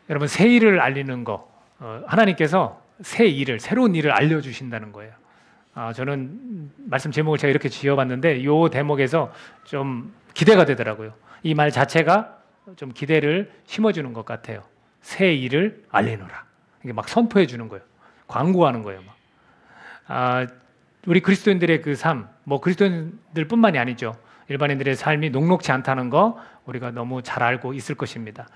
여러분, 새 일을 알리는 거, 하나님께서 새 일을, 새로운 일을 알려주신다는 거예요. 저는 말씀 제목을 제가 이렇게 지어봤는데 이 대목에서 좀 기대가 되더라고요. 이 말 자체가 좀 기대를 심어주는 것 같아요. 새 일을 알리노라. 이게 막 선포해 주는 거예요. 광고하는 거예요. 막. 우리 그리스도인들의 그 삶, 뭐 그리스도인들뿐만이 아니죠. 일반인들의 삶이 녹록지 않다는 거 우리가 너무 잘 알고 있을 것입니다.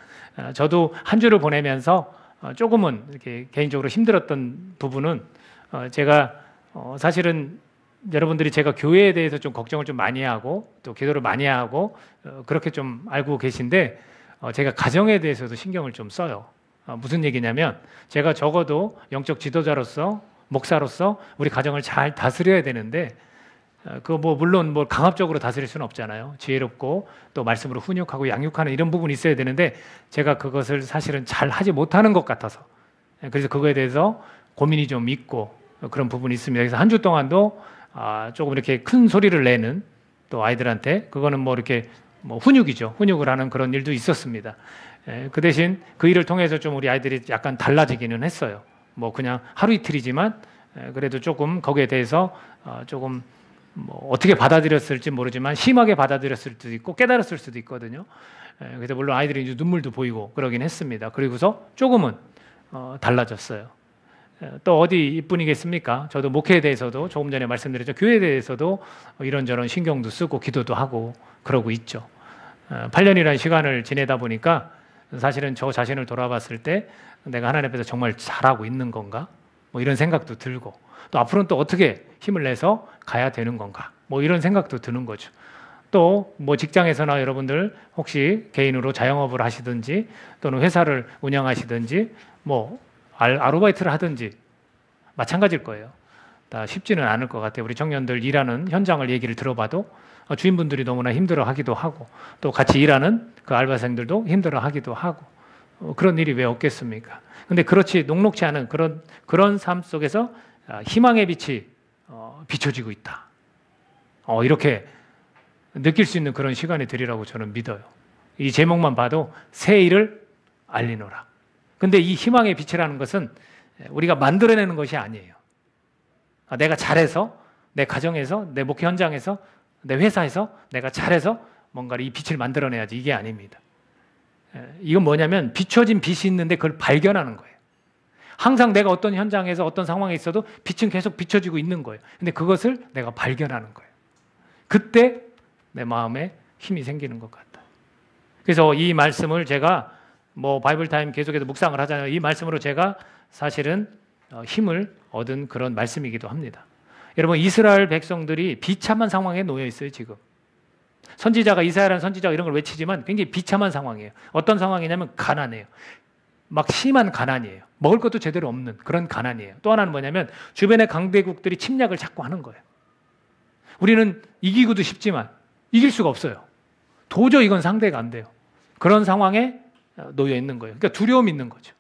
저도 한 주를 보내면서 조금은 이렇게 개인적으로 힘들었던 부분은 제가 사실은 여러분들이 제가 교회에 대해서 좀 걱정을 좀 많이 하고 또 기도를 많이 하고 그렇게 좀 알고 계신데 제가 가정에 대해서도 신경을 좀 써요. 무슨 얘기냐면 제가 적어도 영적 지도자로서 목사로서 우리 가정을 잘 다스려야 되는데 물론 강압적으로 다스릴 수는 없잖아요. 지혜롭고 또 말씀으로 훈육하고 양육하는 이런 부분이 있어야 되는데 제가 그것을 사실은 잘 하지 못하는 것 같아서 그래서 그거에 대해서 고민이 좀 있고 그런 부분이 있습니다. 그래서 한 주 동안도 조금 이렇게 큰 소리를 내는 또 아이들한테 그거는 이렇게 훈육이죠. 훈육을 하는 그런 일도 있었습니다. 그 대신 그 일을 통해서 좀 우리 아이들이 약간 달라지기는 했어요. 그냥 하루 이틀이지만 그래도 조금 거기에 대해서 조금 어떻게 받아들였을지 모르지만 심하게 받아들였을 수도 있고 깨달았을 수도 있거든요. 그래서 물론 아이들이 이제 눈물도 보이고 그러긴 했습니다. 그리고서 조금은 달라졌어요. 또 어디 이뿐이겠습니까? 저도 목회에 대해서도 조금 전에 말씀드렸죠. 교회에 대해서도 이런저런 신경도 쓰고 기도도 하고 그러고 있죠. 8년이라는 시간을 지내다 보니까 사실은 저 자신을 돌아봤을 때 내가 하나님 앞에서 정말 잘하고 있는 건가? 이런 생각도 들고 또 앞으로는 또 어떻게 힘을 내서 가야 되는 건가? 이런 생각도 드는 거죠. 또 직장에서나 여러분들 혹시 개인으로 자영업을 하시든지 또는 회사를 운영하시든지 아르바이트를 하든지 마찬가지일 거예요. 다 쉽지는 않을 것 같아요. 우리 청년들 일하는 현장을 얘기를 들어봐도 주인분들이 너무나 힘들어하기도 하고 또 같이 일하는 그 알바생들도 힘들어하기도 하고 그런 일이 왜 없겠습니까? 근데 그렇지 녹록지 않은 그런 삶 속에서 희망의 빛이 비춰지고 있다. 이렇게 느낄 수 있는 그런 시간이 되리라고 저는 믿어요. 이 제목만 봐도 새 일을 알리노라. 근데 이 희망의 빛이라는 것은 우리가 만들어내는 것이 아니에요. 내가 잘해서 내 가정에서 내 목회 현장에서 내 회사에서 내가 잘해서 뭔가를 이 빛을 만들어내야지 이게 아닙니다. 이건 뭐냐면 비춰진 빛이 있는데 그걸 발견하는 거예요. 항상 내가 어떤 현장에서 어떤 상황에 있어도 빛은 계속 비춰지고 있는 거예요. 근데 그것을 내가 발견하는 거예요. 그때 내 마음에 힘이 생기는 것 같아요. 그래서 이 말씀을 제가 바이블타임 계속해서 묵상을 하잖아요. 이 말씀으로 제가 사실은 힘을 얻은 그런 말씀이기도 합니다. 여러분, 이스라엘 백성들이 비참한 상황에 놓여 있어요. 지금 선지자가 이사야라는 선지자가 이런 걸 외치지만 굉장히 비참한 상황이에요. 어떤 상황이냐면 가난해요. 막 심한 가난이에요. 먹을 것도 제대로 없는 그런 가난이에요. 또 하나는 뭐냐면 주변의 강대국들이 침략을 자꾸 하는 거예요. 우리는 이기고도 싶지만 이길 수가 없어요. 도저히 이건 상대가 안 돼요. 그런 상황에 놓여 있는 거예요. 그러니까 두려움이 있는 거죠.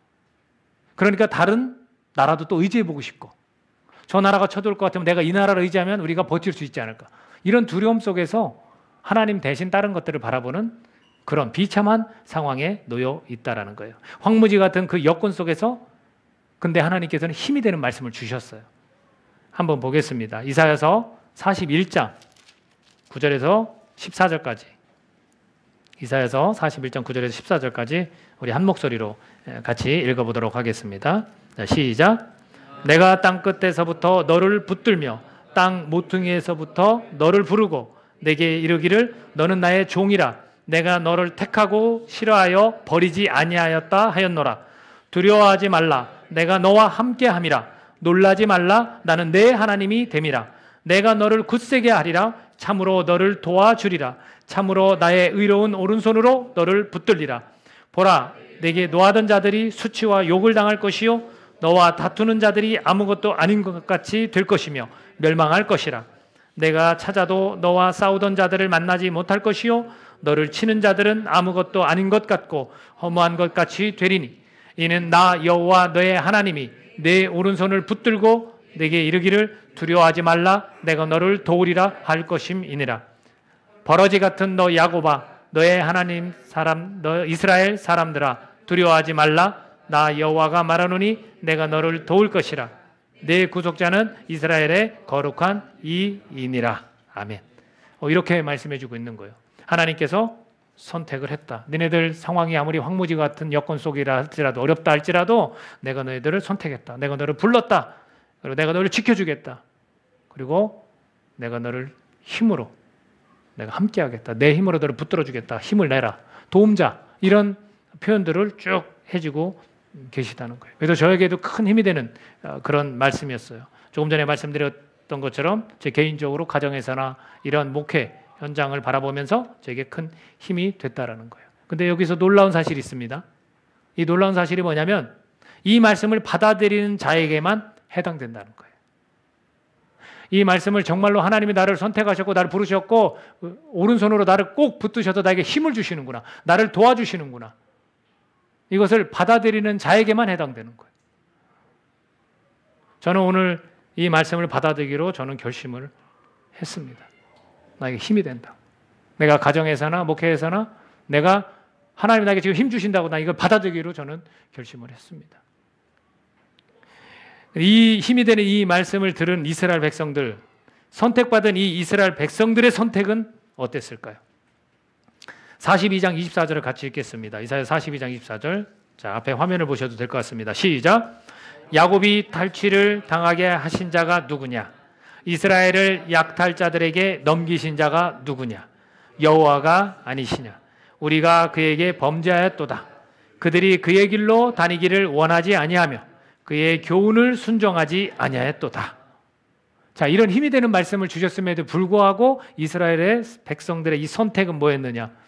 그러니까 다른 나라도 또 의지해보고 싶고 저 나라가 쳐들어올 것 같으면 내가 이 나라를 의지하면 우리가 버틸 수 있지 않을까. 이런 두려움 속에서 하나님 대신 다른 것들을 바라보는 그런 비참한 상황에 놓여 있다라는 거예요. 황무지 같은 그 여건 속에서 근데 하나님께서는 힘이 되는 말씀을 주셨어요. 한번 보겠습니다. 이사야서 41장 9절에서 14절까지 이사야서 41장 9절에서 14절까지 우리 한 목소리로 같이 읽어보도록 하겠습니다. 자, 시작. 내가 땅 끝에서부터 너를 붙들며 땅 모퉁이에서부터 너를 부르고 내게 이르기를 너는 나의 종이라 내가 너를 택하고 싫어하여 버리지 아니하였다 하였노라. 두려워하지 말라 내가 너와 함께함이라. 놀라지 말라 나는 내 하나님이 됨이라. 내가 너를 굳세게 하리라. 참으로 너를 도와주리라. 참으로 나의 의로운 오른손으로 너를 붙들리라. 보라 내게 노하던 자들이 수치와 욕을 당할 것이요 너와 다투는 자들이 아무것도 아닌 것 같이 될 것이며 멸망할 것이라. 내가 찾아도 너와 싸우던 자들을 만나지 못할 것이요 너를 치는 자들은 아무것도 아닌 것 같고 허무한 것 같이 되리니 이는 나 여호와 너의 하나님이 내 오른손을 붙들고 내게 이르기를 두려워하지 말라 내가 너를 도우리라 할 것임이니라. 버러지 같은 너 야곱아 너의 하나님 사람 너 이스라엘 사람들아 두려워하지 말라. 나 여호와가 말하노니 내가 너를 도울 것이라. 내 구속자는 이스라엘의 거룩한 이이니라. 아멘. 이렇게 말씀해 주고 있는 거예요. 하나님께서 선택을 했다. 너네들 상황이 아무리 황무지 같은 여건 속이라 할지라도, 어렵다 할지라도 내가 너희들을 선택했다. 내가 너를 불렀다. 그리고 내가 너를 지켜주겠다. 그리고 내가 너를 힘으로 내가 함께하겠다. 내 힘으로 너를 붙들어 주겠다. 힘을 내라. 도움자. 이런 표현들을 쭉 해주고 계시다는 거예요. 그래서 저에게도 큰 힘이 되는 그런 말씀이었어요. 조금 전에 말씀드렸던 것처럼 제 개인적으로 가정에서나 이런 목회 현장을 바라보면서 저에게 큰 힘이 됐다라는 거예요. 근데 여기서 놀라운 사실이 있습니다. 이 놀라운 사실이 뭐냐면 이 말씀을 받아들이는 자에게만 해당된다는 거예요. 이 말씀을 정말로 하나님이 나를 선택하셨고 나를 부르셨고 오른손으로 나를 꼭 붙드셔서 나에게 힘을 주시는구나. 나를 도와주시는구나. 이것을 받아들이는 자에게만 해당되는 거예요. 저는 오늘 이 말씀을 받아들이기로 저는 결심을 했습니다. 나에게 힘이 된다. 내가 가정에서나 목회에서나 내가 하나님이 나에게 지금 힘 주신다고 나 이걸 받아들이기로 저는 결심을 했습니다. 이 힘이 되는 이 말씀을 들은 이스라엘 백성들, 선택받은 이 이스라엘 백성들의 선택은 어땠을까요? 42장 24절을 같이 읽겠습니다. 이사야 42장 24절. 자, 앞에 화면을 보셔도 될 것 같습니다. 시작. 야곱이 탈취를 당하게 하신 자가 누구냐? 이스라엘을 약탈자들에게 넘기신 자가 누구냐? 여호와가 아니시냐? 우리가 그에게 범죄하였도다. 그들이 그의 길로 다니기를 원하지 아니하며 그의 교훈을 순종하지 아니하였도다. 자, 이런 힘이 되는 말씀을 주셨음에도 불구하고 이스라엘의 백성들의 이 선택은 뭐였느냐?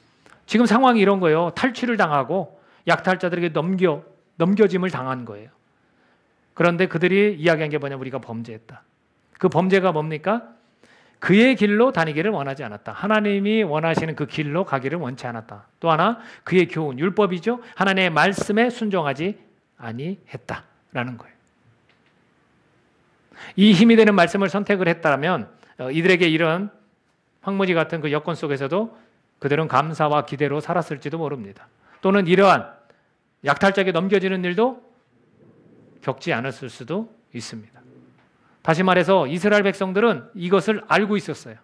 지금 상황이 이런 거예요. 탈취를 당하고 약탈자들에게 넘겨짐을 당한 거예요. 그런데 그들이 이야기한 게 뭐냐면 우리가 범죄했다. 그 범죄가 뭡니까? 그의 길로 다니기를 원하지 않았다. 하나님이 원하시는 그 길로 가기를 원치 않았다. 또 하나 그의 교훈, 율법이죠. 하나님의 말씀에 순종하지 아니했다라는 거예요. 이 힘이 되는 말씀을 선택을 했다면 이들에게 이런 황무지 같은 그 여건 속에서도 그들은 감사와 기대로 살았을지도 모릅니다. 또는 이러한 약탈자에게 넘겨지는 일도 겪지 않았을 수도 있습니다. 다시 말해서 이스라엘 백성들은 이것을 알고 있었어요.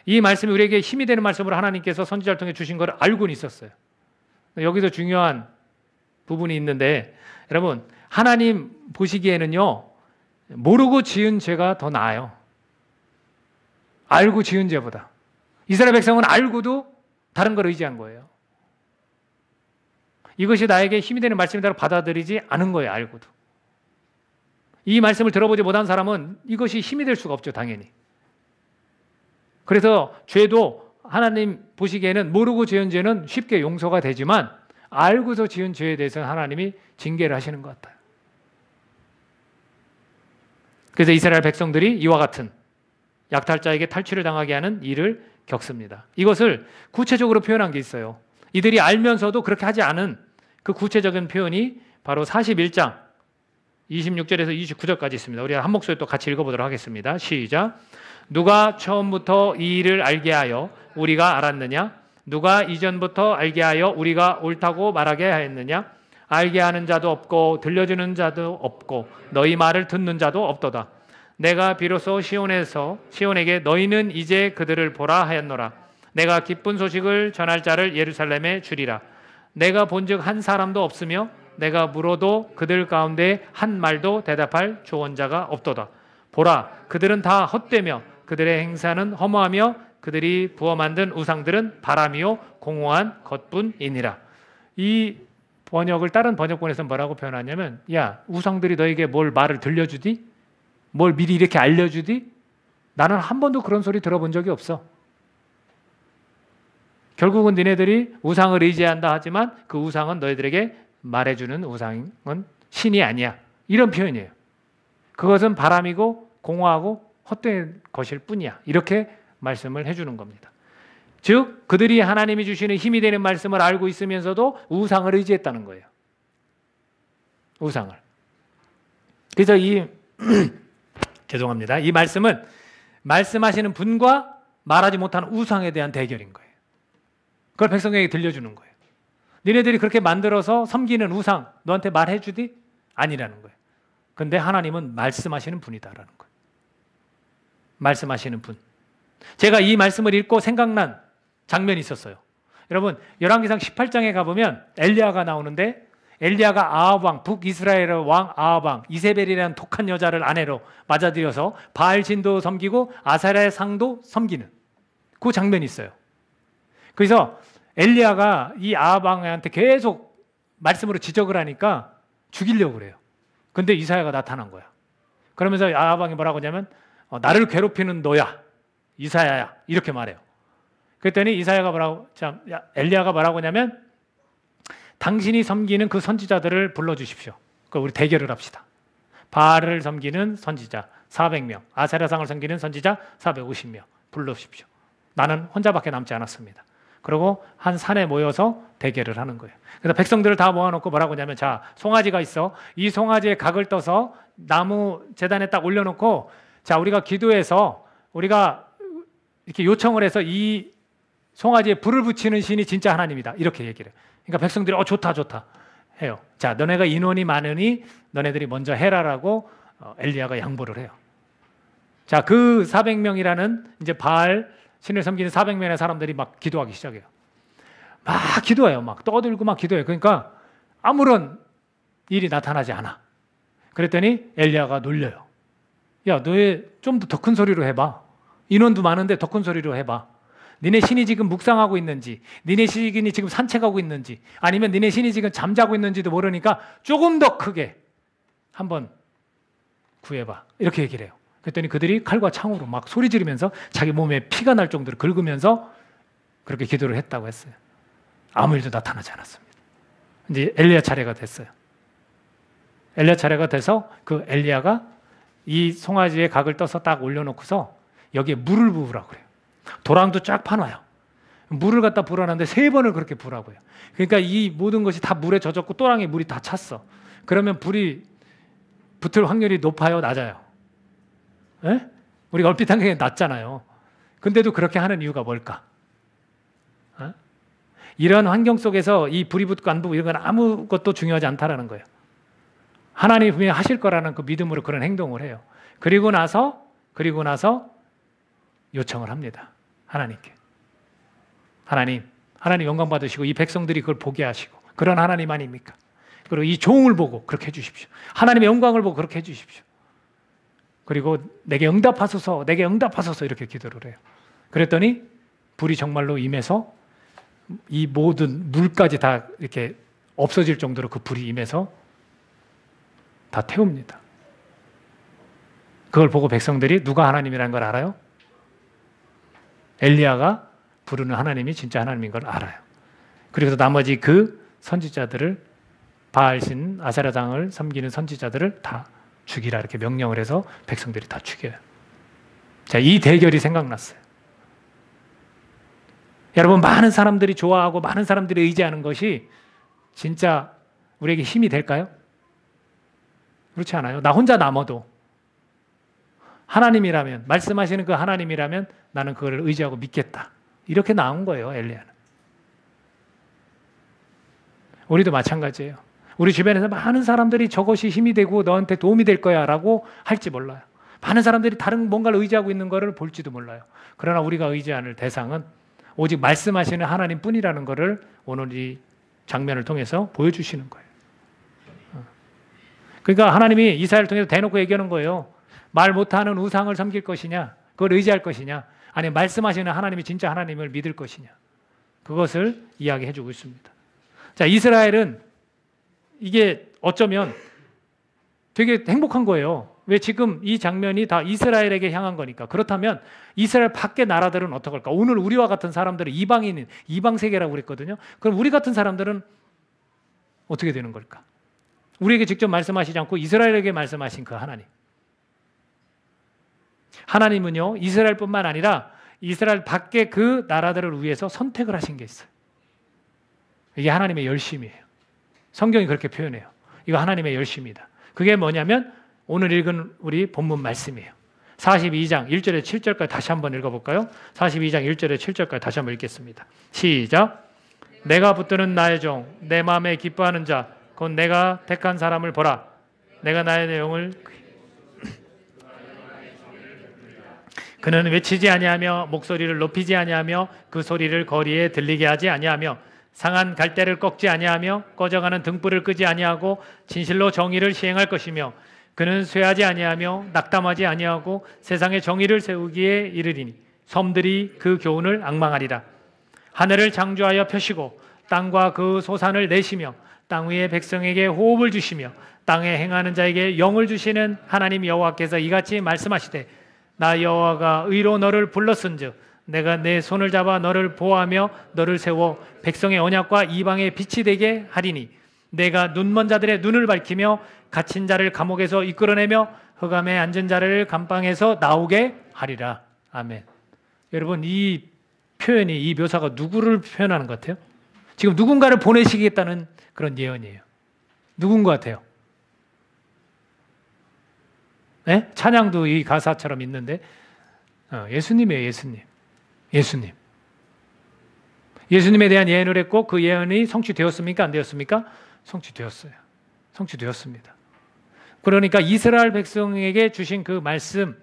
이 말씀이 우리에게 힘이 되는 말씀으로 하나님께서 선지자를 통해 주신 걸 알고는 있었어요. 여기서 중요한 부분이 있는데 여러분 하나님 보시기에는요 모르고 지은 죄가 더 나아요. 알고 지은 죄보다. 이스라엘 백성은 알고도 다른 걸 의지한 거예요. 이것이 나에게 힘이 되는 말씀이라고 받아들이지 않은 거예요. 알고도. 이 말씀을 들어보지 못한 사람은 이것이 힘이 될 수가 없죠. 당연히. 그래서 죄도 하나님 보시기에는 모르고 지은 죄는 쉽게 용서가 되지만 알고서 지은 죄에 대해서는 하나님이 징계를 하시는 것 같아요. 그래서 이스라엘 백성들이 이와 같은 약탈자에게 탈취를 당하게 하는 일을 겪습니다. 이것을 구체적으로 표현한 게 있어요. 이들이 알면서도 그렇게 하지 않은 그 구체적인 표현이 바로 41장 26절에서 29절까지 있습니다. 우리 한 목소리 또 같이 읽어보도록 하겠습니다. 시작. 누가 처음부터 이 일을 알게 하여 우리가 알았느냐? 누가 이전부터 알게 하여 우리가 옳다고 말하게 하였느냐? 알게 하는 자도 없고 들려주는 자도 없고 너희 말을 듣는 자도 없도다. 내가 비로소 시온에게 너희는 이제 그들을 보라 하였노라. 내가 기쁜 소식을 전할 자를 예루살렘에 주리라. 내가 본즉 한 사람도 없으며 내가 물어도 그들 가운데 한 말도 대답할 조언자가 없도다. 보라, 그들은 다 헛되며 그들의 행사는 허무하며 그들이 부어 만든 우상들은 바람이요 공허한 것뿐이니라. 이 번역을 다른 번역본에서 뭐라고 표현하냐면 야, 우상들이 너에게 뭘 말을 들려주디? 뭘 미리 이렇게 알려주디? 나는 한 번도 그런 소리 들어본 적이 없어. 결국은 너네들이 우상을 의지한다 하지만 그 우상은 너희들에게 말해주는 우상은 신이 아니야. 이런 표현이에요. 그것은 바람이고 공허하고 헛된 것일 뿐이야. 이렇게 말씀을 해주는 겁니다. 즉 그들이 하나님이 주시는 힘이 되는 말씀을 알고 있으면서도 우상을 의지했다는 거예요. 우상을. 그래서 죄송합니다. 이 말씀은 말씀하시는 분과 말하지 못하는 우상에 대한 대결인 거예요. 그걸 백성에게 들려주는 거예요. 니네들이 그렇게 만들어서 섬기는 우상 너한테 말해주디? 아니라는 거예요. 근데 하나님은 말씀하시는 분이다라는 거예요. 말씀하시는 분. 제가 이 말씀을 읽고 생각난 장면이 있었어요. 여러분, 열왕기상 18장에 가보면 엘리야가 나오는데, 엘리야가 아합 왕, 북이스라엘 왕 아합 왕 이세벨이라는 독한 여자를 아내로 맞아들여서 바알 신도 섬기고 아세라의 상도 섬기는 그 장면이 있어요. 그래서 엘리야가 이 아합 왕한테 계속 말씀으로 지적을 하니까 죽이려고 그래요. 근데 이사야가 나타난 거야. 그러면서 아합 왕이 뭐라고 하냐면 나를 괴롭히는 너야, 이사야야, 이렇게 말해요. 그랬더니 이사야가 엘리야가 뭐라고 하냐면 당신이 섬기는 그 선지자들을 불러주십시오. 그러니까 우리 대결을 합시다. 바알을 섬기는 선지자 400명, 아세라상을 섬기는 선지자 450명 불러주십시오. 나는 혼자밖에 남지 않았습니다. 그리고 한 산에 모여서 대결을 하는 거예요. 그래서 백성들을 다 모아놓고 뭐라고 하냐면, 자, 송아지가 있어. 이 송아지에 각을 떠서 나무 제단에 딱 올려놓고, 자, 우리가 기도해서 우리가 이렇게 요청을 해서 이 송아지에 불을 붙이는 신이 진짜 하나님이다, 이렇게 얘기를 해요. 그러니까 백성들이 좋다 해요. 자, 너네가 인원이 많으니 너네들이 먼저 해라라고 엘리야가 양보를 해요. 자, 그 400명이라는 이제 바알 신을 섬기는 400명의 사람들이 막 기도하기 시작해요. 막 기도해요. 막 떠들고 막 기도해요. 그러니까 아무런 일이 나타나지 않아. 그랬더니 엘리야가 놀려요. 야, 너 좀 더 큰 소리로 해봐. 인원도 많은데 더 큰 소리로 해봐. 니네 신이 지금 묵상하고 있는지, 니네 신이 지금 산책하고 있는지, 아니면 니네 신이 지금 잠자고 있는지도 모르니까 조금 더 크게 한번 구해봐, 이렇게 얘기를 해요. 그랬더니 그들이 칼과 창으로 막 소리 지르면서 자기 몸에 피가 날 정도로 긁으면서 그렇게 기도를 했다고 했어요. 아무 일도 나타나지 않았습니다. 이제 엘리야 차례가 됐어요. 엘리야 차례가 돼서 그 엘리야가 이 송아지에 각을 떠서 딱 올려놓고서 여기에 물을 부으라고 그래요. 도랑도 쫙 파놔요. 물을 갖다 부어놨는데 3번을 그렇게 부으라고 해요. 그러니까 이 모든 것이 다 물에 젖었고 또랑에 물이 다 찼어. 그러면 불이 붙을 확률이 높아요, 낮아요? 에? 우리가 얼핏 생각해 낮잖아요. 근데도 그렇게 하는 이유가 뭘까? 어? 이런 환경 속에서 이 불이 붙고 안 붙고 이런 건 아무것도 중요하지 않다라는 거예요. 하나님이 분명히 하실 거라는 그 믿음으로 그런 행동을 해요. 그리고 나서 요청을 합니다. 하나님께. 하나님 영광 받으시고 이 백성들이 그걸 보게 하시고, 그런 하나님 아닙니까? 그리고 이 종을 보고 그렇게 해주십시오. 하나님의 영광을 보고 그렇게 해주십시오. 그리고 내게 응답하소서 이렇게 기도를 해요. 그랬더니 불이 정말로 임해서 이 모든 물까지 다 이렇게 없어질 정도로 그 불이 임해서 다 태웁니다. 그걸 보고 백성들이 누가 하나님이라는 걸 알아요? 엘리야가 부르는 하나님이 진짜 하나님인 걸 알아요. 그래서 나머지 그 선지자들을, 바알신 아세라장을 섬기는 선지자들을 다 죽이라 이렇게 명령을 해서 백성들이 다 죽여요. 자, 이 대결이 생각났어요. 여러분, 많은 사람들이 좋아하고 많은 사람들이 의지하는 것이 진짜 우리에게 힘이 될까요? 그렇지 않아요. 나 혼자 남아도 하나님이라면, 말씀하시는 그 하나님이라면 나는 그걸 의지하고 믿겠다, 이렇게 나온 거예요, 엘리야는. 우리도 마찬가지예요. 우리 주변에서 많은 사람들이 저것이 힘이 되고 너한테 도움이 될 거야 라고 할지 몰라요. 많은 사람들이 다른 뭔가를 의지하고 있는 것을 볼지도 몰라요. 그러나 우리가 의지하는 대상은 오직 말씀하시는 하나님 뿐이라는 것을 오늘 이 장면을 통해서 보여주시는 거예요. 그러니까 하나님이 이사야를 통해서 대놓고 얘기하는 거예요. 말 못하는 우상을 섬길 것이냐, 그걸 의지할 것이냐, 아니면 말씀하시는 하나님이 진짜 하나님을 믿을 것이냐, 그것을 이야기해 주고 있습니다. 자, 이스라엘은 이게 어쩌면 되게 행복한 거예요. 왜? 지금 이 장면이 다 이스라엘에게 향한 거니까. 그렇다면 이스라엘 밖의 나라들은 어떡할까? 오늘 우리와 같은 사람들은 이방인인, 이방세계라고 그랬거든요. 그럼 우리 같은 사람들은 어떻게 되는 걸까? 우리에게 직접 말씀하시지 않고 이스라엘에게 말씀하신 그 하나님. 하나님은요, 이스라엘뿐만 아니라 이스라엘 밖의 그 나라들을 위해서 선택을 하신 게 있어요. 이게 하나님의 열심이에요. 성경이 그렇게 표현해요. 이거 하나님의 열심이다. 그게 뭐냐면 오늘 읽은 우리 본문 말씀이에요. 42장 1절에 7절까지 다시 한번 읽어볼까요? 42장 1절에 7절까지 다시 한번 읽겠습니다. 시작. 내가 붙드는 나의 종, 내 마음에 기뻐하는 자, 곧 내가 택한 사람을 보라. 내가 나의 내용을 그는 외치지 아니하며 목소리를 높이지 아니하며 그 소리를 거리에 들리게 하지 아니하며 상한 갈대를 꺾지 아니하며 꺼져가는 등불을 끄지 아니하고 진실로 정의를 시행할 것이며 그는 쇠하지 아니하며 낙담하지 아니하고 세상의 정의를 세우기에 이르리니 섬들이 그 교훈을 앙망하리라. 하늘을 창조하여 펴시고 땅과 그 소산을 내시며 땅 위의 백성에게 호흡을 주시며 땅에 행하는 자에게 영을 주시는 하나님 여호와께서 이같이 말씀하시되 나 여호와가 의로 너를 불렀은즉 내가 내 손을 잡아 너를 보호하며 너를 세워 백성의 언약과 이방의 빛이 되게 하리니 내가 눈먼 자들의 눈을 밝히며 갇힌 자를 감옥에서 이끌어내며 흑암에 앉은 자를 감방에서 나오게 하리라. 아멘. 여러분, 이 표현이, 이 묘사가 누구를 표현하는 것 같아요? 지금 누군가를 보내시겠다는 그런 예언이에요. 누군 것 같아요? 네? 찬양도 이 가사처럼 있는데 예수님이에요. 예수님. 예수님에 대한 예언을 했고 그 예언이 성취되었습니까? 안 되었습니까? 성취되었어요. 성취되었습니다. 그러니까 이스라엘 백성에게 주신 그 말씀,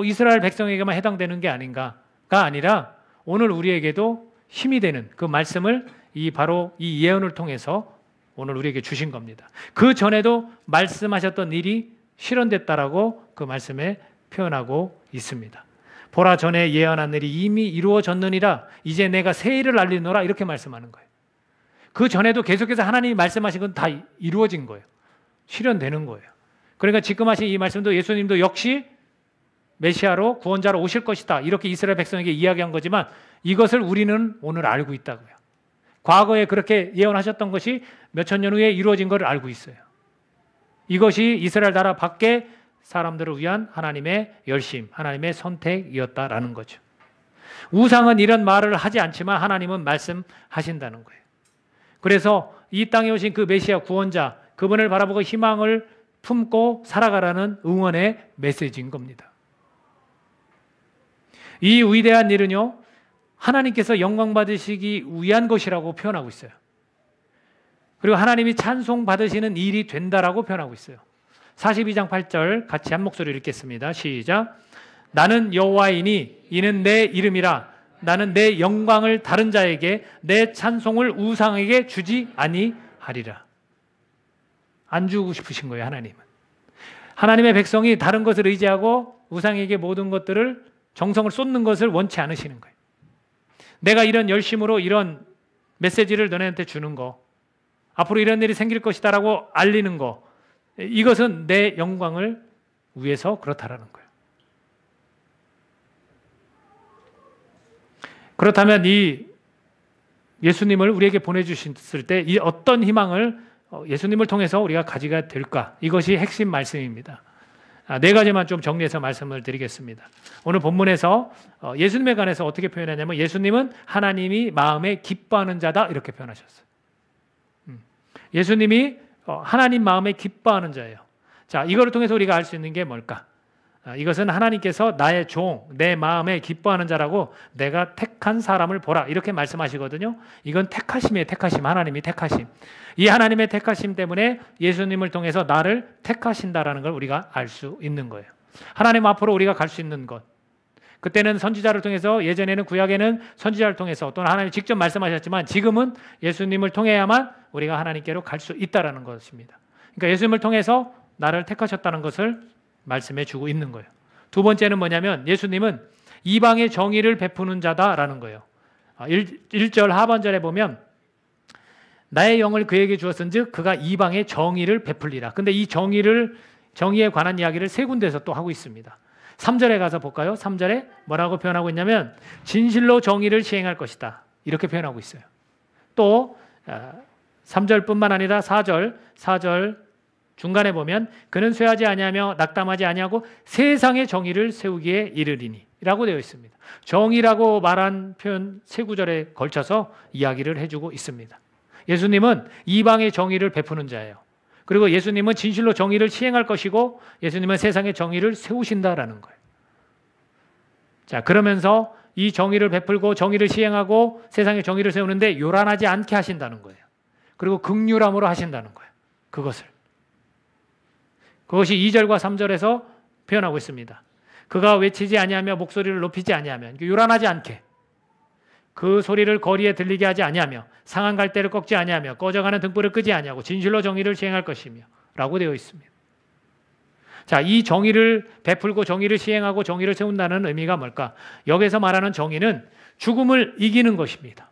이스라엘 백성에게만 해당되는 게 아닌가가 아니라 오늘 우리에게도 힘이 되는 그 말씀을 바로 이 예언을 통해서 오늘 우리에게 주신 겁니다. 그 전에도 말씀하셨던 일이 실현됐다라고 그 말씀에 표현하고 있습니다. 보라, 전에 예언한 일이 이미 이루어졌느니라. 이제 내가 새 일을 알리노라. 이렇게 말씀하는 거예요. 그 전에도 계속해서 하나님이 말씀하신 건 다 이루어진 거예요. 실현되는 거예요. 그러니까 지금 하신 이 말씀도 예수님도 역시 메시아로 구원자로 오실 것이다. 이렇게 이스라엘 백성에게 이야기한 거지만 이것을 우리는 오늘 알고 있다고요. 과거에 그렇게 예언하셨던 것이 몇천 년 후에 이루어진 것을 알고 있어요. 이것이 이스라엘 나라 밖에 사람들을 위한 하나님의 열심, 하나님의 선택이었다라는 거죠. 우상은 이런 말을 하지 않지만 하나님은 말씀하신다는 거예요. 그래서 이 땅에 오신 그 메시아 구원자, 그분을 바라보고 희망을 품고 살아가라는 응원의 메시지인 겁니다. 이 위대한 일은요, 하나님께서 영광 받으시기 위한 것이라고 표현하고 있어요. 그리고 하나님이 찬송 받으시는 일이 된다라고 표현하고 있어요. 42장 8절 같이 한 목소리로 읽겠습니다. 시작. 나는 여호와이니 이는 내 이름이라. 나는 내 영광을 다른 자에게 내 찬송을 우상에게 주지 아니하리라. 안 주고 싶으신 거예요, 하나님은. 하나님의 백성이 다른 것을 의지하고 우상에게 모든 것들을 정성을 쏟는 것을 원치 않으시는 거예요. 내가 이런 열심으로 이런 메시지를 너네한테 주는 거, 앞으로 이런 일이 생길 것이다라고 알리는 거, 이것은 내 영광을 위해서 그렇다라는 거예요. 그렇다면 이 예수님을 우리에게 보내주셨을 때 이 어떤 희망을 예수님을 통해서 우리가 가지게 될까? 이것이 핵심 말씀입니다. 네 가지만 좀 정리해서 말씀을 드리겠습니다. 오늘 본문에서 예수님에 관해서 어떻게 표현하냐면 예수님은 하나님이 마음에 기뻐하는 자다 이렇게 표현하셨어요. 예수님이 하나님 마음에 기뻐하는 자예요. 자, 이거를 통해서 우리가 알 수 있는 게 뭘까? 이것은 하나님께서 나의 종, 내 마음에 기뻐하는 자라고 내가 택한 사람을 보라 이렇게 말씀하시거든요. 이건 택하심이에요. 택하심, 하나님이 택하심. 이 하나님의 택하심 때문에 예수님을 통해서 나를 택하신다라는 걸 우리가 알 수 있는 거예요. 하나님 앞으로 우리가 갈 수 있는 것. 그때는 선지자를 통해서, 예전에는 구약에는 선지자를 통해서 또는 하나님이 직접 말씀하셨지만 지금은 예수님을 통해야만 우리가 하나님께로 갈 수 있다라는 것입니다. 그러니까 예수님을 통해서 나를 택하셨다는 것을 말씀해 주고 있는 거예요. 두 번째는 뭐냐면 예수님은 이방의 정의를 베푸는 자다라는 거예요. 1절 하반절에 보면 나의 영을 그에게 주었은즉 그가 이방의 정의를 베풀리라. 근데 이 정의에 관한 이야기를 세 군데에서 또 하고 있습니다. 3절에 가서 볼까요? 3절에 뭐라고 표현하고 있냐면 진실로 정의를 시행할 것이다. 이렇게 표현하고 있어요. 또 3절뿐만 아니라 4절 중간에 보면 그는 쇠하지 아니하며 낙담하지 아니하고 세상의 정의를 세우기에 이르리니 라고 되어 있습니다. 정의라고 말한 표현 세 구절에 걸쳐서 이야기를 해주고 있습니다. 예수님은 이방의 정의를 베푸는 자예요. 그리고 예수님은 진실로 정의를 시행할 것이고 예수님은 세상의 정의를 세우신다라는 거예요. 자, 그러면서 이 정의를 베풀고 정의를 시행하고 세상에 정의를 세우는데 요란하지 않게 하신다는 거예요. 그리고 긍휼함으로 하신다는 거예요. 그것이 2절과 3절에서 표현하고 있습니다. 그가 외치지 아니하며 목소리를 높이지 아니하며, 요란하지 않게 그 소리를 거리에 들리게 하지 아니하며 상한 갈대를 꺾지 아니하며 꺼져가는 등불을 끄지 아니하고 진실로 정의를 시행할 것이며 라고 되어 있습니다. 자, 이 정의를 베풀고 정의를 시행하고 정의를 세운다는 의미가 뭘까? 여기서 말하는 정의는 죽음을 이기는 것입니다.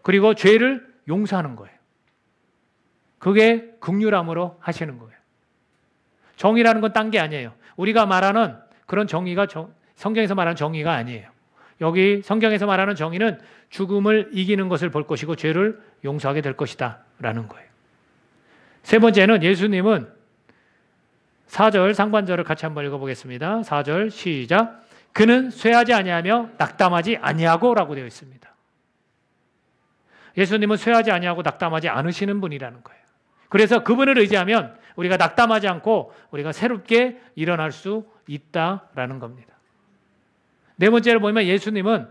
그리고 죄를 용서하는 거예요. 그게 긍휼함으로 하시는 거예요. 정의라는 건 딴 게 아니에요. 우리가 말하는 그런 정의가 성경에서 말하는 정의가 아니에요. 여기 성경에서 말하는 정의는 죽음을 이기는 것을 볼 것이고 죄를 용서하게 될 것이다 라는 거예요. 세 번째는 예수님은 4절 상반절을 같이 한번 읽어보겠습니다. 4절 시작. 그는 쇠하지 아니하며 낙담하지 아니하고 라고 되어 있습니다. 예수님은 쇠하지 아니하고 낙담하지 않으시는 분이라는 거예요. 그래서 그분을 의지하면 우리가 낙담하지 않고 우리가 새롭게 일어날 수 있다라는 겁니다. 네 번째로 보면 예수님은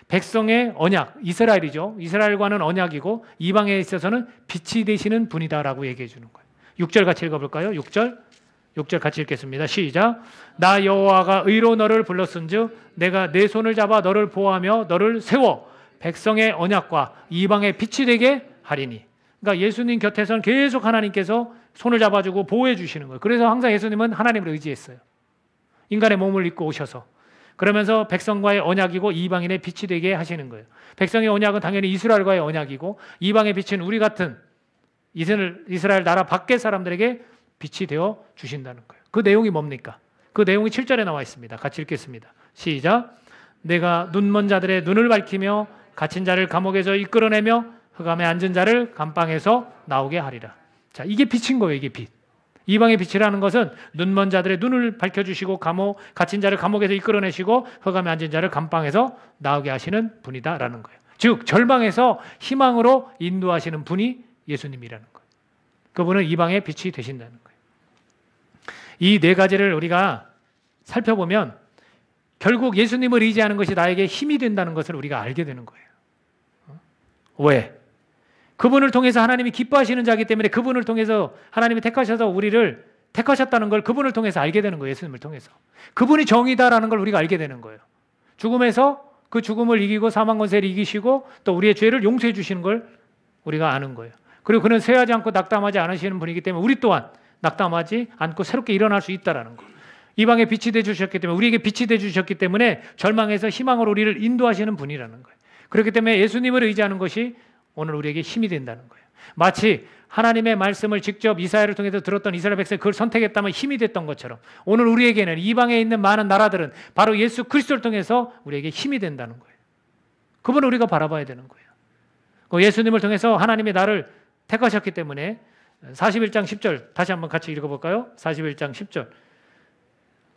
백성의 언약, 이스라엘이죠. 이스라엘과는 언약이고 이방에 있어서는 빛이 되시는 분이다라고 얘기해 주는 거예요. 6절 같이 읽어볼까요? 6절 같이 읽겠습니다. 시작. 나 여호와가 의로 너를 불렀은즉 내가 내 손을 잡아 너를 보호하며 너를 세워 백성의 언약과 이방의 빛이 되게 하리니. 그러니까 예수님 곁에서는 계속 하나님께서 손을 잡아주고 보호해 주시는 거예요. 그래서 항상 예수님은 하나님을 의지했어요. 인간의 몸을 입고 오셔서. 그러면서 백성과의 언약이고 이방인의 빛이 되게 하시는 거예요. 백성의 언약은 당연히 이스라엘과의 언약이고 이방의 빛은 우리 같은 이스라엘 나라 밖의 사람들에게 빛이 되어 주신다는 거예요. 그 내용이 뭡니까? 그 내용이 7절에 나와 있습니다. 같이 읽겠습니다. 시작. 내가 눈먼 자들의 눈을 밝히며 갇힌 자를 감옥에서 이끌어내며 흑암에 앉은 자를 감방에서 나오게 하리라. 자, 이게 빛인 거예요. 이게 빛. 이방의 빛이라는 것은 눈먼 자들의 눈을 밝혀주시고 갇힌 자를 감옥에서 이끌어내시고 흑암에 앉은 자를 감방에서 나오게 하시는 분이다라는 거예요. 즉 절망에서 희망으로 인도하시는 분이 예수님이라는 거예요. 그분은 이방의 빛이 되신다는 거예요. 이 네 가지를 우리가 살펴보면 결국 예수님을 의지하는 것이 나에게 힘이 된다는 것을 우리가 알게 되는 거예요. 왜? 그분을 통해서 하나님이 기뻐하시는 자이기 때문에 그분을 통해서 하나님이 택하셔서 우리를 택하셨다는 걸 그분을 통해서 알게 되는 거예요. 예수님을 통해서. 그분이 정의다라는 걸 우리가 알게 되는 거예요. 죽음에서 그 죽음을 이기고 사망 권세를 이기시고 또 우리의 죄를 용서해 주시는 걸 우리가 아는 거예요. 그리고 그는 쇠하지 않고 낙담하지 않으시는 분이기 때문에 우리 또한 낙담하지 않고 새롭게 일어날 수 있다는 거. 이방에 빛이 돼 주셨기 때문에 우리에게 빛이 돼 주셨기 때문에 절망에서 희망으로 우리를 인도하시는 분이라는 거예요. 그렇기 때문에 예수님을 의지하는 것이 오늘 우리에게 힘이 된다는 거예요. 마치 하나님의 말씀을 직접 이사야를 통해서 들었던 이스라엘 백성이 그걸 선택했다면 힘이 됐던 것처럼 오늘 우리에게는 이방에 있는 많은 나라들은 바로 예수 그리스도를 통해서 우리에게 힘이 된다는 거예요. 그분을 우리가 바라봐야 되는 거예요. 예수님을 통해서 하나님이 나를 택하셨기 때문에 41장 10절 다시 한번 같이 읽어볼까요? 41장 10절.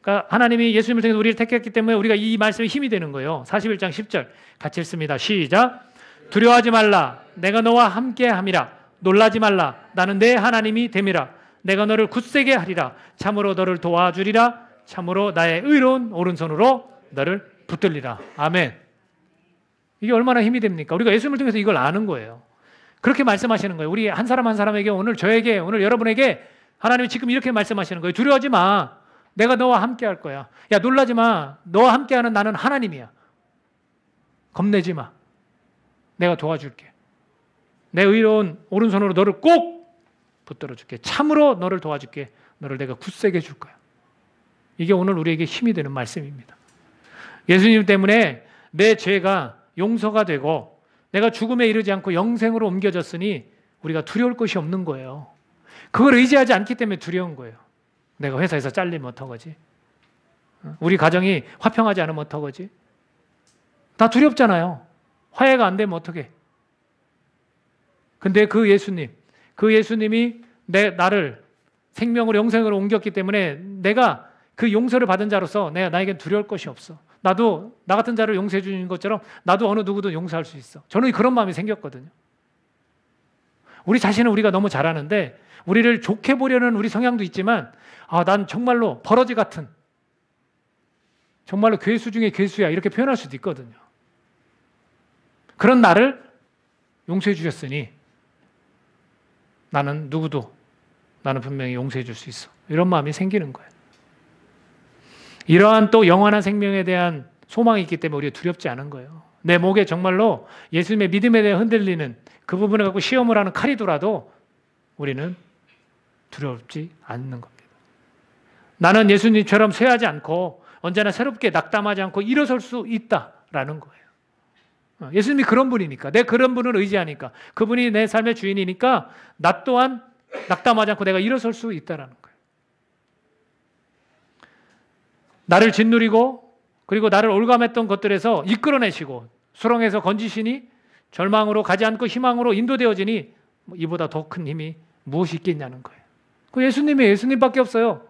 그러니까 하나님이 예수님을 통해서 우리를 택했기 때문에 우리가 이 말씀에 힘이 되는 거예요. 41장 10절 같이 읽습니다. 시작. 두려워하지 말라. 내가 너와 함께 함이라. 놀라지 말라. 나는 내 하나님이 됨이라. 내가 너를 굳세게 하리라. 참으로 너를 도와주리라. 참으로 나의 의로운 오른손으로 너를 붙들리라. 아멘. 이게 얼마나 힘이 됩니까? 우리가 예수님을 통해서 이걸 아는 거예요. 그렇게 말씀하시는 거예요. 우리 한 사람 한 사람에게 오늘 저에게 오늘 여러분에게 하나님이 지금 이렇게 말씀하시는 거예요. 두려워하지 마. 내가 너와 함께 할 거야. 야, 놀라지 마. 너와 함께하는 나는 하나님이야. 겁내지 마. 내가 도와줄게. 내 의로운 오른손으로 너를 꼭 붙들어 줄게. 참으로 너를 도와줄게. 너를 내가 굳세게 해줄 거야. 이게 오늘 우리에게 힘이 되는 말씀입니다. 예수님 때문에 내 죄가 용서가 되고 내가 죽음에 이르지 않고 영생으로 옮겨졌으니 우리가 두려울 것이 없는 거예요. 그걸 의지하지 않기 때문에 두려운 거예요. 내가 회사에서 잘리면 어떡하지? 우리 가정이 화평하지 않으면 어떡하지? 다 두렵잖아요. 화해가 안 되면 어떡해? 근데 그 예수님이 나를 생명으로 영생으로 옮겼기 때문에 내가 그 용서를 받은 자로서 나에겐 두려울 것이 없어. 나도 나 같은 자를 용서해 주는 것처럼 나도 어느 누구도 용서할 수 있어. 저는 그런 마음이 생겼거든요. 우리 자신은 우리가 너무 잘하는데 우리를 좋게 보려는 우리 성향도 있지만 난 정말로 버러지 같은 정말로 괴수 중에 괴수야 이렇게 표현할 수도 있거든요. 그런 나를 용서해 주셨으니 나는 분명히 용서해 줄 수 있어. 이런 마음이 생기는 거예요. 이러한 또 영원한 생명에 대한 소망이 있기 때문에 우리가 두렵지 않은 거예요. 내 목에 정말로 예수님의 믿음에 대해 흔들리는 그 부분을 갖고 시험을 하는 칼이더라도 우리는 두렵지 않는 겁니다. 나는 예수님처럼 쇠하지 않고 언제나 새롭게 낙담하지 않고 일어설 수 있다라는 거예요. 예수님이 그런 분이니까, 내 그런 분을 의지하니까, 그분이 내 삶의 주인이니까 나 또한 낙담하지 않고 내가 일어설 수 있다라는 거예요. 나를 짓누리고 그리고 나를 올감했던 것들에서 이끌어내시고 수렁에서 건지시니 절망으로 가지 않고 희망으로 인도되어지니 이보다 더 큰 힘이 무엇이 있겠냐는 거예요. 그 예수님이 예수님밖에 없어요.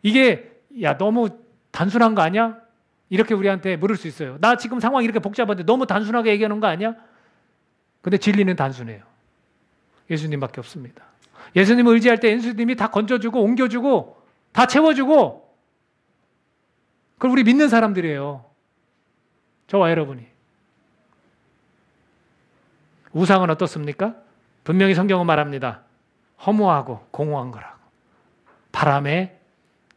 이게 야 너무 단순한 거 아니야? 이렇게 우리한테 물을 수 있어요. 나 지금 상황이 이렇게 복잡한데 너무 단순하게 얘기하는 거 아니야? 근데 진리는 단순해요. 예수님밖에 없습니다. 예수님을 의지할 때 예수님이 다 건져주고 옮겨주고 다 채워주고 그걸 우리 믿는 사람들이에요. 저와 여러분이. 우상은 어떻습니까? 분명히 성경은 말합니다. 허무하고 공허한 거라고. 바람에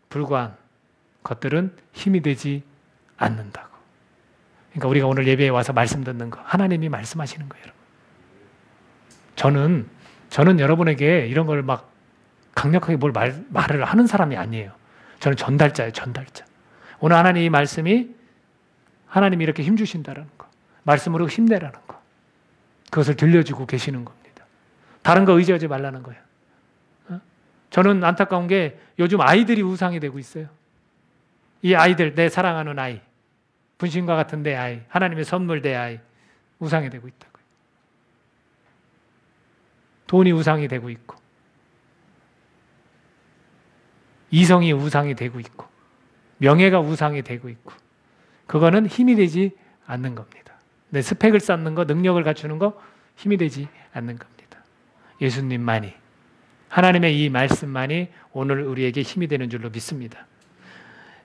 불과한 것들은 힘이 되지 않는다고. 그러니까 우리가 오늘 예배에 와서 말씀 듣는 거 하나님이 말씀하시는 거예요. 여러분. 저는 여러분에게 이런 걸 막 강력하게 말을 하는 사람이 아니에요. 저는 전달자예요. 전달자. 오늘 하나님의 말씀이 하나님이 이렇게 힘주신다는 거. 말씀으로 힘내라는 거. 그것을 들려주고 계시는 겁니다. 다른 거 의지하지 말라는 거예요. 저는 안타까운 게 요즘 아이들이 우상이 되고 있어요. 이 아이들, 내 사랑하는 아이, 분신과 같은 내 아이, 하나님의 선물 내 아이, 우상이 되고 있다고요. 돈이 우상이 되고 있고, 이성이 우상이 되고 있고, 명예가 우상이 되고 있고, 그거는 힘이 되지 않는 겁니다. 내 스펙을 쌓는 거, 능력을 갖추는 거 힘이 되지 않는 겁니다. 예수님만이, 하나님의 이 말씀만이 오늘 우리에게 힘이 되는 줄로 믿습니다.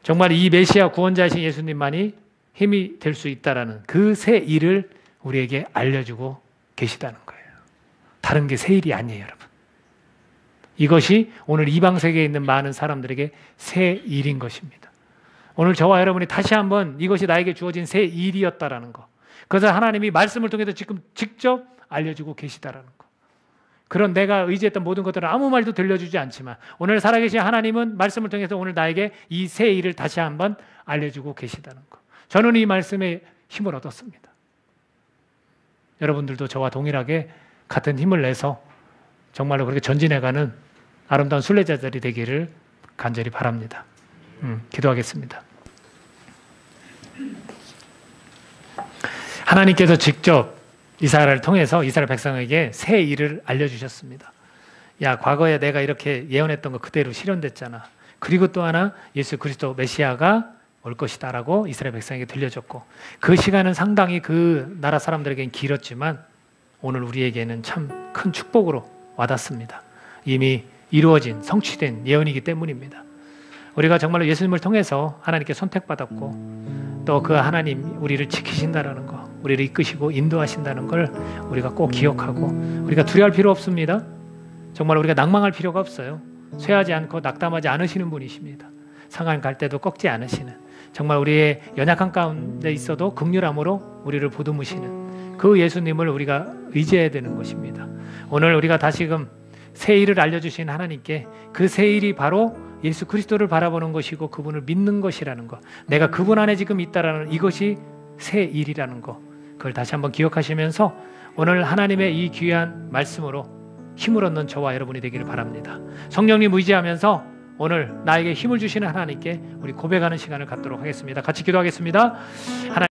정말 이 메시아 구원자이신 예수님만이 힘이 될 수 있다라는 그 새 일을 우리에게 알려주고 계시다는 거예요. 다른 게 새 일이 아니에요, 여러분. 이것이 오늘 이방 세계에 있는 많은 사람들에게 새 일인 것입니다. 오늘 저와 여러분이 다시 한번 이것이 나에게 주어진 새 일이었다라는 거. 그래서 하나님이 말씀을 통해서 지금 직접 알려주고 계시다라는 거. 그런 내가 의지했던 모든 것들은 아무 말도 들려주지 않지만 오늘 살아계신 하나님은 말씀을 통해서 오늘 나에게 이 새 일을 다시 한번 알려주고 계시다는 거. 저는 이 말씀에 힘을 얻었습니다. 여러분들도 저와 동일하게 같은 힘을 내서 정말로 그렇게 전진해가는 아름다운 순례자들이 되기를 간절히 바랍니다. 기도하겠습니다. 하나님께서 직접 이사야를 통해서 이스라엘 백성에게 새 일을 알려주셨습니다. 야, 과거에 내가 이렇게 예언했던 거 그대로 실현됐잖아. 그리고 또 하나 예수 그리스도 메시아가 올 것이다라고 이스라엘 백성에게 들려줬고 그 시간은 상당히 그 나라 사람들에게는 길었지만 오늘 우리에게는 참 큰 축복으로 와닿습니다. 이미 이루어진 성취된 예언이기 때문입니다. 우리가 정말로 예수님을 통해서 하나님께 선택받았고 또 그 하나님 우리를 지키신다라는 거, 우리를 이끄시고 인도하신다는 걸 우리가 꼭 기억하고 우리가 두려워할 필요 없습니다. 정말 우리가 낭망할 필요가 없어요. 쇠하지 않고 낙담하지 않으시는 분이십니다. 상한 갈 때도 꺾지 않으시는, 정말 우리의 연약한 가운데 있어도 긍휼함으로 우리를 보듬으시는 그 예수님을 우리가 의지해야 되는 것입니다. 오늘 우리가 다시금 새 일을 알려주신 하나님께 그 새 일이 바로 예수 그리스도를 바라보는 것이고 그분을 믿는 것이라는 것, 내가 그분 안에 지금 있다라는 이것이 새 일이라는 것, 그걸 다시 한번 기억하시면서 오늘 하나님의 이 귀한 말씀으로 힘을 얻는 저와 여러분이 되기를 바랍니다. 성령님 의지하면서 오늘 나에게 힘을 주시는 하나님께 우리 고백하는 시간을 갖도록 하겠습니다. 같이 기도하겠습니다. 하나님